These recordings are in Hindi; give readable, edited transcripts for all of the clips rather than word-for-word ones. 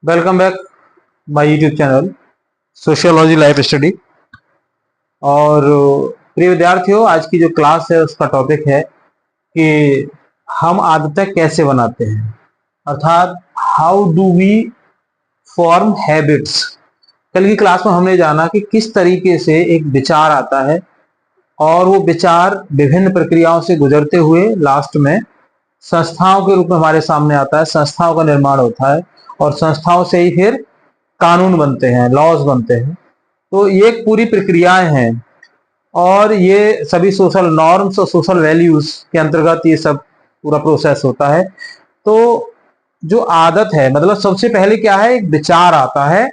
Welcome back my YouTube channel sociology life study. और प्रिय विद्यार्थियों, आज की जो क्लास है उसका टॉपिक है कि हम आदतें कैसे बनाते हैं, अर्थात how do we form habits. कल की क्लास में हमने जाना कि किस तरीके से एक विचार आता है और वो विचार विभिन्न प्रक्रियाओं से गुजरते हुए लास्ट में संस्थाओं के रूप में हमारे सामने आता है, संस्थाओं का निर्माण होता है और संस्थाओं से ही फिर कानून बनते हैं, लॉज बनते हैं। तो ये एक पूरी प्रक्रियाएं हैं और ये सभी सोशल नॉर्म्स और सोशल वैल्यूज के अंतर्गत ये सब पूरा प्रोसेस होता है। तो जो आदत है, मतलब सबसे पहले क्या है, एक विचार आता है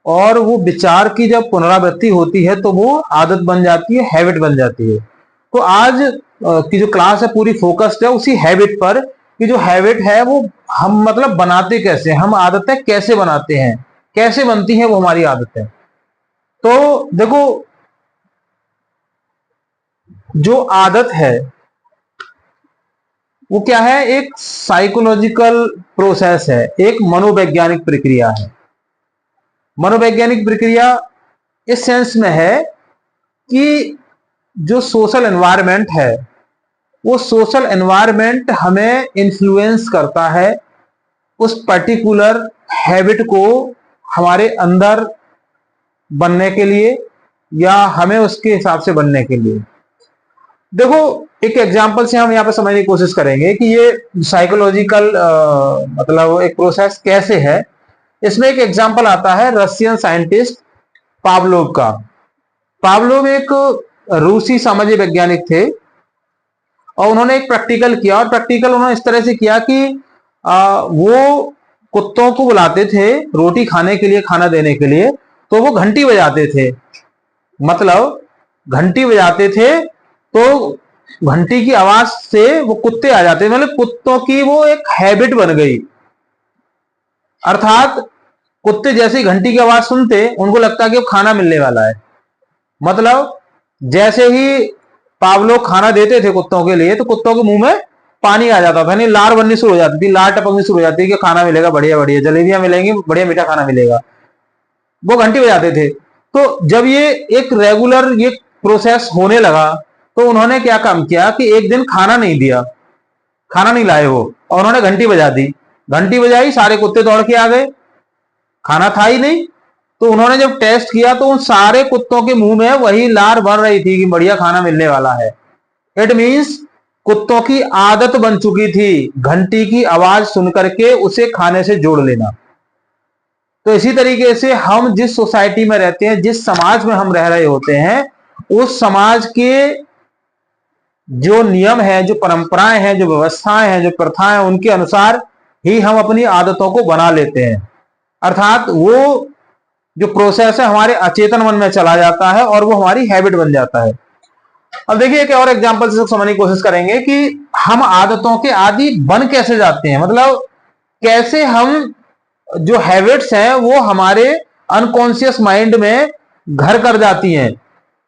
और वो विचार की जब पुनरावृत्ति होती है तो वो आदत बन जाती है, हैबिट बन जाती है। तो आज की जो क्लास है पूरी फोकस्ड है उसी हैबिट पर कि जो हैबिट है वो हम मतलब बनाते कैसे, हम आदतें कैसे बनाते हैं, कैसे बनती हैं वो हमारी आदतें। तो देखो, जो आदत है वो क्या है, एक साइकोलॉजिकल प्रोसेस है, एक मनोवैज्ञानिक प्रक्रिया है। मनोवैज्ञानिक प्रक्रिया इस सेंस में है कि जो सोशल एनवायरनमेंट है वो सोशल एनवायरनमेंट हमें इन्फ्लुएंस करता है उस पर्टिकुलर हैबिट को हमारे अंदर बनने के लिए या हमें उसके हिसाब से बनने के लिए। देखो, एक एग्जांपल से हम यहाँ पे समझने की कोशिश करेंगे कि ये साइकोलॉजिकल मतलब एक प्रोसेस कैसे है। इसमें एक एग्जांपल आता है रशियन साइंटिस्ट पावलोव का। पावलोव एक रूसी सामाजिक वैज्ञानिक थे और उन्होंने एक प्रैक्टिकल किया, और प्रैक्टिकल उन्होंने इस तरह से किया कि वो कुत्तों को बुलाते थे रोटी खाने के लिए, खाना देने के लिए, तो वो घंटी बजाते थे। मतलब घंटी बजाते थे तो घंटी की आवाज से वो कुत्ते आ जाते, मतलब कुत्तों की वो एक हैबिट बन गई। अर्थात कुत्ते जैसे घंटी की आवाज सुनते उनको लगता कि अब खाना मिलने वाला है। मतलब जैसे ही पावलो खाना देते थे कुत्तों के लिए तो कुत्तों के मुंह में पानी आ जाता था, नहीं लार बननी शुरू हो जाती थी, लार टपकनी शुरू हो जाती थी कि खाना मिलेगा, बढ़िया बढ़िया जलेबियां मिलेंगी, बढ़िया मीठा खाना मिलेगा। वो घंटी बजाते थे। तो जब ये एक रेगुलर ये प्रोसेस होने लगा तो उन्होंने क्या काम किया कि एक दिन खाना नहीं दिया, खाना नहीं लाए वो, और उन्होंने घंटी बजा दी। घंटी बजाई, सारे कुत्ते दौड़ के आ गए, खाना था ही नहीं। तो उन्होंने जब टेस्ट किया तो उन सारे कुत्तों के मुंह में वही लार भर रही थी कि बढ़िया खाना मिलने वाला है। इट मींस कुत्तों की आदत बन चुकी थी घंटी की आवाज सुनकर के उसे खाने से जोड़ लेना। तो इसी तरीके से हम जिस सोसाइटी में रहते हैं, जिस समाज में हम रह रहे होते हैं, उस समाज के जो नियम है, जो परंपराएं हैं, जो व्यवस्थाएं हैं, जो प्रथाएं हैं, उनके अनुसार ही हम अपनी आदतों को बना लेते हैं। अर्थात वो जो प्रोसेस है हमारे अचेतन मन में चला जाता है और वो हमारी हैबिट बन जाता है। अब देखिए एक और एग्जांपल से समझने की कोशिश करेंगे कि हम आदतों के आदि बन कैसे जाते हैं, मतलब कैसे हम जो हैबिट्स हैं वो हमारे अनकॉन्शियस माइंड में घर कर जाती हैं।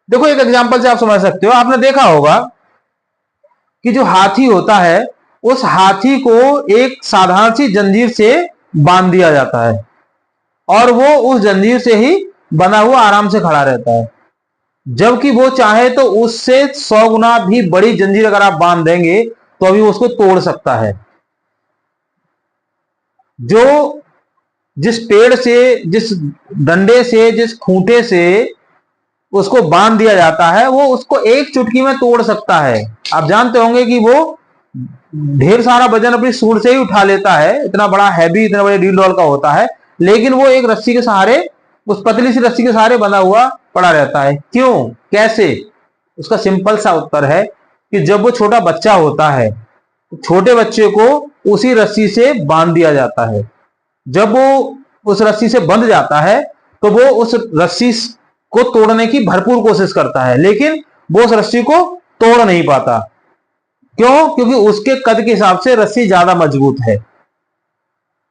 देखो एक एग्जांपल से आप समझ सकते हो, आपने देखा होगा कि जो हाथी होता है उस हाथी को एक साधारण सी जंजीर से बांध दिया जाता है और वो उस जंजीर से ही बना हुआ आराम से खड़ा रहता है। जबकि वो चाहे तो उससे 100 गुना भी बड़ी जंजीर अगर आप बांध देंगे तो अभी उसको तोड़ सकता है। जो जिस पेड़ से, जिस डंडे से, जिस खूंटे से उसको बांध दिया जाता है वो उसको एक चुटकी में तोड़ सकता है। आप जानते होंगे कि वो ढेर सारा वजन अपनी सूंड से ही उठा लेता है, इतना बड़ा हैवी, इतना बड़े डील डॉल का होता है, लेकिन वो एक रस्सी के सहारे, उस पतली सी रस्सी के सहारे बंधा हुआ पड़ा रहता है। क्यों, कैसे? उसका सिंपल सा उत्तर है कि जब वो छोटा बच्चा होता है, छोटे बच्चे को उसी रस्सी से बांध दिया जाता है। जब वो उस रस्सी से बंध जाता है तो वो उस रस्सी को तोड़ने की भरपूर कोशिश करता है, लेकिन वो उस रस्सी को तोड़ नहीं पाता। क्यों? क्योंकि उसके कद के हिसाब से रस्सी ज्यादा मजबूत है।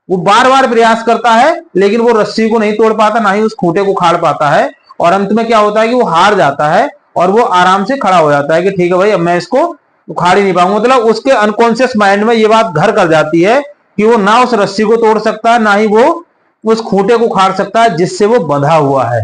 वो बार बार प्रयास करता है लेकिन वो रस्सी को नहीं तोड़ पाता, ना ही उस खूंटे को उखाड़ पाता है, और अंत में क्या होता है कि वो हार जाता है और वो आराम से खड़ा हो जाता है कि ठीक है भाई, अब मैं इसको उखाड़ ही नहीं पाऊंगा। मतलब उसके अनकॉन्शियस माइंड में ये बात घर कर जाती है कि वो ना उस रस्सी को तोड़ सकता है, ना ही वो उस खूंटे को उखाड़ सकता है जिससे वो बंधा हुआ है,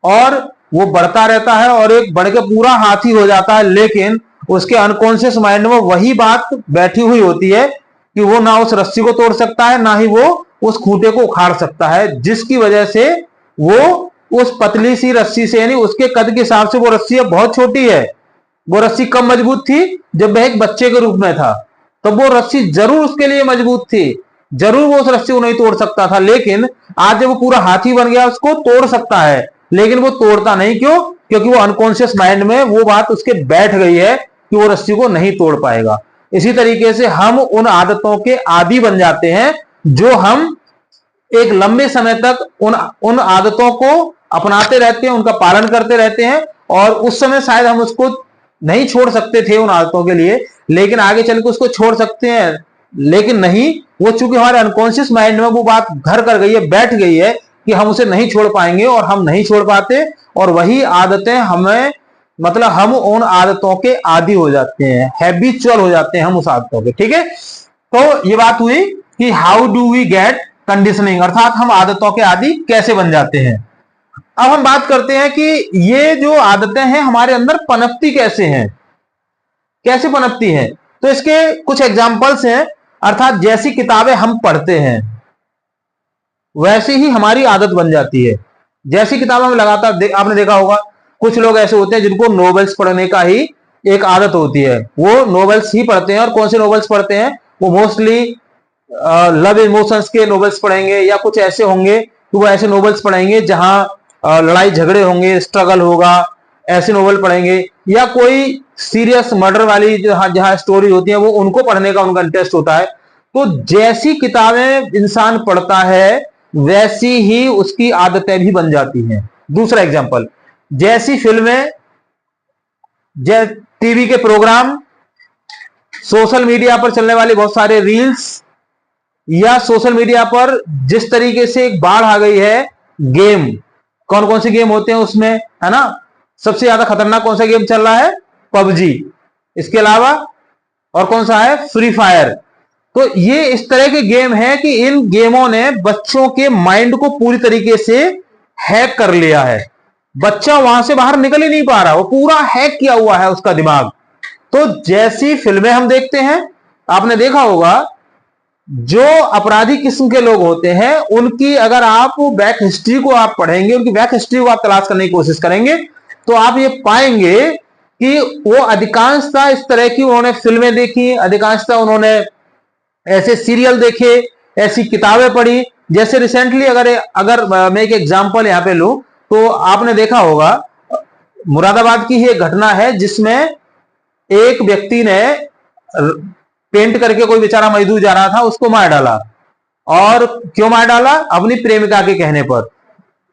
और वो बढ़ता रहता है और एक बढ़ के पूरा हाथी हो जाता है। लेकिन उसके अनकॉन्शियस माइंड में वही बात बैठी हुई होती है कि वो ना उस रस्सी को तोड़ सकता है, ना ही वो उस खूंटे को उखाड़ सकता है, जिसकी वजह से वो उस पतली सी रस्सी से, यानी उसके कद के हिसाब से वो रस्सी अब बहुत छोटी है, वो रस्सी कम मजबूत थी जब वह एक बच्चे के रूप में था, तो वो रस्सी जरूर उसके लिए मजबूत थी, जरूर वो उस रस्सी को नहीं तोड़ सकता था। लेकिन आज जब वो पूरा हाथी बन गया, उसको तोड़ सकता है, लेकिन वो तोड़ता नहीं। क्यों? क्योंकि वो अनकॉन्शियस माइंड में वो बात उसके बैठ गई है कि वो रस्सी को नहीं तोड़ पाएगा। इसी तरीके से हम उन आदतों के आदी बन जाते हैं जो हम एक लंबे समय तक उन आदतों को अपनाते रहते हैं, उनका पालन करते रहते हैं, और उस समय शायद हम उसको नहीं छोड़ सकते थे उन आदतों के लिए, लेकिन आगे चल के उसको छोड़ सकते हैं, लेकिन नहीं, वो चूंकि हमारे अनकॉन्शियस माइंड में वो बात घर कर गई है, बैठ गई है कि हम उसे नहीं छोड़ पाएंगे, और हम नहीं छोड़ पाते, और वही आदतें हमें, मतलब हम उन आदतों के आदी हो जाते हैं, हैबिचुअल हो जाते हैं हम उस आदतों के। ठीक है, तो ये बात हुई कि how do we get conditioning, अर्थात हम आदतों के आदी कैसे बन जाते हैं। अब हम बात करते हैं कि ये जो आदतें हैं हमारे अंदर पनपती कैसे हैं, कैसे पनपती हैं। तो इसके कुछ एग्जाम्पल्स हैं, अर्थात जैसी किताबें हम पढ़ते हैं वैसे ही हमारी आदत बन जाती है। जैसी किताबें हम लगातार आपने देखा होगा, कुछ लोग ऐसे होते हैं जिनको नॉवेल्स पढ़ने का ही एक आदत होती है, वो नॉवेल्स ही पढ़ते हैं। और कौन से नॉवेल्स पढ़ते हैं? वो मोस्टली लव इमोशंस के नॉवेल्स पढ़ेंगे, या कुछ ऐसे होंगे कि वो ऐसे नॉवेल्स पढ़ेंगे जहां लड़ाई झगड़े होंगे, स्ट्रगल होगा, ऐसे नॉवेल पढ़ेंगे, या कोई सीरियस मर्डर वाली जहां स्टोरी होती है वो उनको पढ़ने का उनका इंटरेस्ट होता है। तो जैसी किताबें इंसान पढ़ता है वैसी ही उसकी आदतें भी बन जाती हैं। दूसरा एग्जांपल, जैसी फिल्में, टीवी के प्रोग्राम, सोशल मीडिया पर चलने वाली बहुत सारे रील्स, या सोशल मीडिया पर जिस तरीके से एक बाढ़ आ गई है गेम, कौन कौन से गेम होते हैं उसमें, है ना, सबसे ज्यादा खतरनाक कौन सा गेम चल रहा है? पबजी। इसके अलावा और कौन सा है? Free fire. तो ये इस तरह के गेम है कि इन गेमों ने बच्चों के माइंड को पूरी तरीके से हैक कर लिया है। बच्चा वहां से बाहर निकल ही नहीं पा रहा, वो पूरा हैक किया हुआ है उसका दिमाग। तो जैसी फिल्में हम देखते हैं, आपने देखा होगा जो अपराधी किस्म के लोग होते हैं उनकी अगर आप बैक हिस्ट्री को आप पढ़ेंगे, उनकी बैक हिस्ट्री को आप तलाश करने की कोशिश करेंगे, तो आप ये पाएंगे कि वो अधिकांशतः इस तरह की उन्होंने फिल्में देखी, अधिकांशतः उन्होंने ऐसे सीरियल देखे, ऐसी किताबें पढ़ी। जैसे रिसेंटली अगर मैं एक एग्जांपल यहां पे लूं, तो आपने देखा होगा मुरादाबाद की ही एक घटना है जिसमें एक व्यक्ति ने पेंट करके, कोई बेचारा मजदूर जा रहा था, उसको मार डाला। और क्यों मार डाला? अपनी प्रेमिका के कहने पर।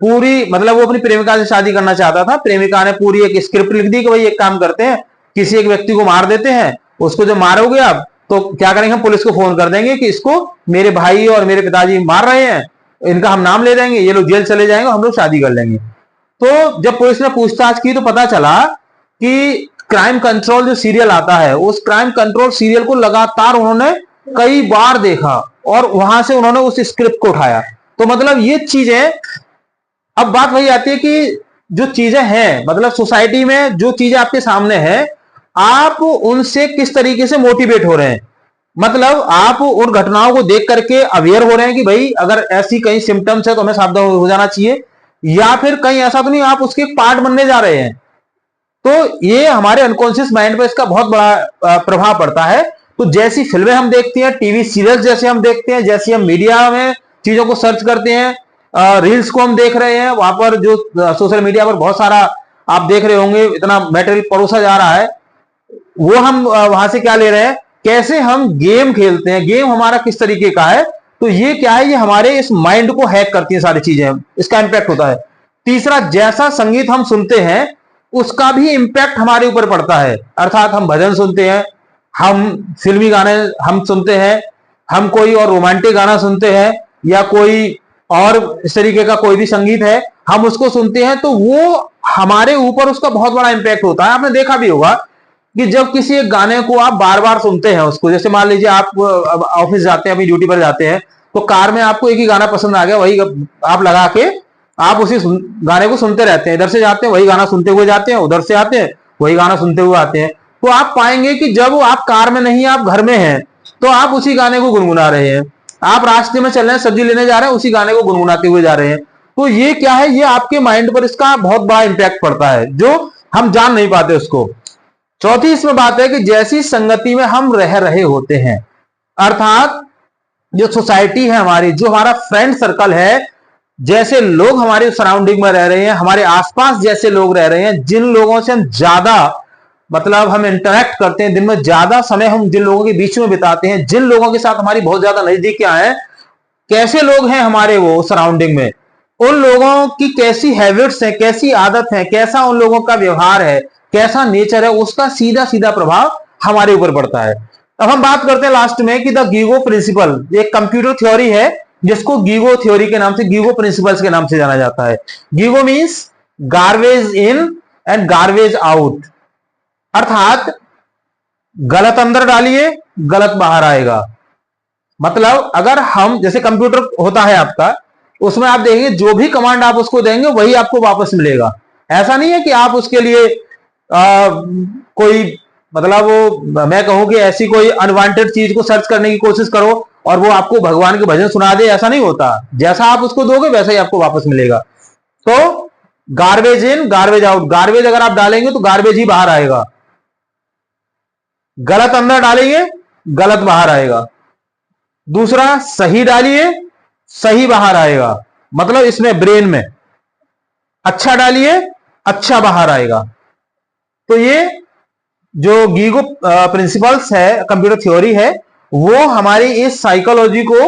पूरी, मतलब वो अपनी प्रेमिका से शादी करना चाहता था, प्रेमिका ने पूरी एक स्क्रिप्ट लिख दी कि भाई एक काम करते हैं, किसी एक व्यक्ति को मार देते हैं, उसको जब मारोगे आप तो क्या करेंगे, हम पुलिस को फोन कर देंगे कि इसको मेरे भाई और मेरे पिताजी मार रहे हैं, इनका हम नाम ले देंगे, ये लोग जेल चले जाएंगे, हम लोग शादी कर लेंगे। तो जब पुलिस ने पूछताछ की तो पता चला कि क्राइम कंट्रोल जो सीरियल आता है, उस क्राइम कंट्रोल सीरियल को लगातार उन्होंने कई बार देखा और वहां से उन्होंने उस स्क्रिप्ट को उठाया। तो मतलब ये चीजें, अब बात वही आती है कि जो चीजें हैं, मतलब सोसाइटी में जो चीजें आपके सामने हैं, आप उनसे किस तरीके से मोटिवेट हो रहे हैं। मतलब आप उन घटनाओं को देख करके अवेयर हो रहे हैं कि भाई अगर ऐसी कई सिम्टम्स है तो हमें सावधान हो जाना चाहिए, या फिर कहीं ऐसा तो नहीं आप उसके पार्ट बनने जा रहे हैं। तो ये हमारे अनकॉन्शियस माइंड पर इसका बहुत बड़ा प्रभाव पड़ता है। तो जैसी फिल्में हम देखते हैं, टीवी सीरियल्स जैसे हम देखते हैं, जैसे हम मीडिया में चीजों को सर्च करते हैं, रील्स को हम देख रहे हैं, वहां पर जो सोशल मीडिया पर बहुत सारा आप देख रहे होंगे, इतना मटेरियल परोसा जा रहा है, वो हम वहां से क्या ले रहे हैं, कैसे हम गेम खेलते हैं, गेम हमारा किस तरीके का है। तो ये क्या है, ये हमारे इस माइंड को हैक करती है सारी चीजें, इसका इंपैक्ट होता है। तीसरा, जैसा संगीत हम सुनते हैं उसका भी इंपैक्ट हमारे ऊपर पड़ता है। अर्थात हम भजन सुनते हैं, हम फिल्मी गाने हम सुनते हैं, हम कोई और रोमांटिक गाना सुनते हैं, या कोई और इस तरीके का कोई भी संगीत है हम उसको सुनते हैं, तो वो हमारे ऊपर उसका बहुत बड़ा इंपैक्ट होता है। आपने देखा भी होगा कि जब किसी एक गाने को आप बार बार सुनते हैं उसको, जैसे मान लीजिए आप ऑफिस जाते हैं, अपनी ड्यूटी पर जाते हैं, तो कार में आपको एक ही गाना पसंद आ गया, वही आप लगा के आप उसी गाने को सुनते रहते हैं, इधर से जाते हैं वही गाना सुनते हुए जाते हैं, उधर से आते हैं वही गाना सुनते हुए आते हैं। तो आप पाएंगे कि जब आप कार में नहीं, आप घर में हैं, तो आप उसी गाने को गुनगुना रहे हैं। आप रास्ते में चल रहे हैं, सब्जी लेने जा रहे हैं, उसी गाने को गुनगुनाते हुए जा रहे हैं। तो ये क्या है, ये आपके माइंड पर इसका बहुत बड़ा इंपैक्ट पड़ता है, जो हम जान नहीं पाते उसको। चौथी इसमें बात है कि जैसी संगति में हम रह रहे होते हैं, अर्थात जो सोसाइटी है हमारी, जो हमारा फ्रेंड सर्कल है, जैसे लोग हमारे सराउंडिंग में रह रहे हैं, हमारे आसपास जैसे लोग रह रहे हैं, जिन लोगों से हम ज्यादा मतलब हम इंटरेक्ट करते हैं, दिन में ज्यादा समय हम जिन लोगों के बीच में बिताते हैं, जिन लोगों के साथ हमारी बहुत ज्यादा नजदीकियां हैं, कैसे लोग हैं हमारे वो सराउंडिंग में, उन लोगों की कैसी हैबिट्स है, कैसी आदत है, कैसा उन लोगों का व्यवहार है, कैसा नेचर है, उसका सीधा सीधा प्रभाव हमारे ऊपर पड़ता है। अब हम बात करते हैं लास्ट में कि द गीगो प्रिंसिपल, एक कंप्यूटर थ्योरी है जिसको गीगो थ्योरी के नाम से, गीगो प्रिंसिपल्स के नाम से जाना जाता है। GIGO means garbage in and garbage out, अर्थात गलत अंदर डालिए, गलत बाहर आएगा। मतलब अगर हम, जैसे कंप्यूटर होता है आपका, उसमें आप देखेंगे जो भी कमांड आप उसको देंगे वही आपको वापस मिलेगा। ऐसा नहीं है कि आप उसके लिए कोई मतलब वो, मैं कहूं कि ऐसी कोई अनवांटेड चीज को सर्च करने की कोशिश करो और वो आपको भगवान के भजन सुना दे, ऐसा नहीं होता। जैसा आप उसको दोगे वैसा ही आपको वापस मिलेगा। तो garbage in garbage out, garbage अगर आप डालेंगे तो गार्बेज ही बाहर आएगा, गलत अंदर डालेंगे गलत बाहर आएगा। दूसरा, सही डालिए सही बाहर आएगा, मतलब इसमें ब्रेन में अच्छा डालिए अच्छा बाहर आएगा। तो ये जो गीगो प्रिंसिपल्स है, कंप्यूटर थ्योरी है, वो हमारी इस साइकोलॉजी को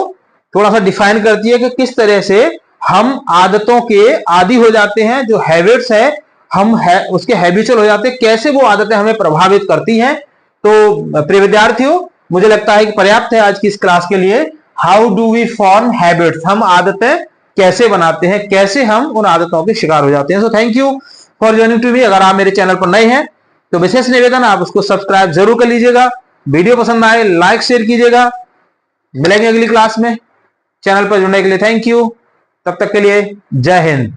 थोड़ा सा डिफाइन करती है कि किस तरह से हम आदतों के आदी हो जाते हैं, जो हैबिट्स है हम उसके हैबिचुअल हो जाते हैं, कैसे वो आदतें हमें प्रभावित करती हैं। तो प्रिय विद्यार्थियों, मुझे लगता है कि पर्याप्त है आज की इस क्लास के लिए। How do we form habits, हम आदतें कैसे बनाते हैं, कैसे हम उन आदतों के शिकार हो जाते हैं। So thank you for joining to me. अगर आप मेरे चैनल पर नए हैं तो विशेष निवेदन, आप उसको सब्सक्राइब जरूर कर लीजिएगा। वीडियो पसंद आए लाइक शेयर कीजिएगा। मिलेंगे अगली क्लास में। चैनल पर जुड़ने के लिए थैंक यू। तब तक के लिए जय हिंद।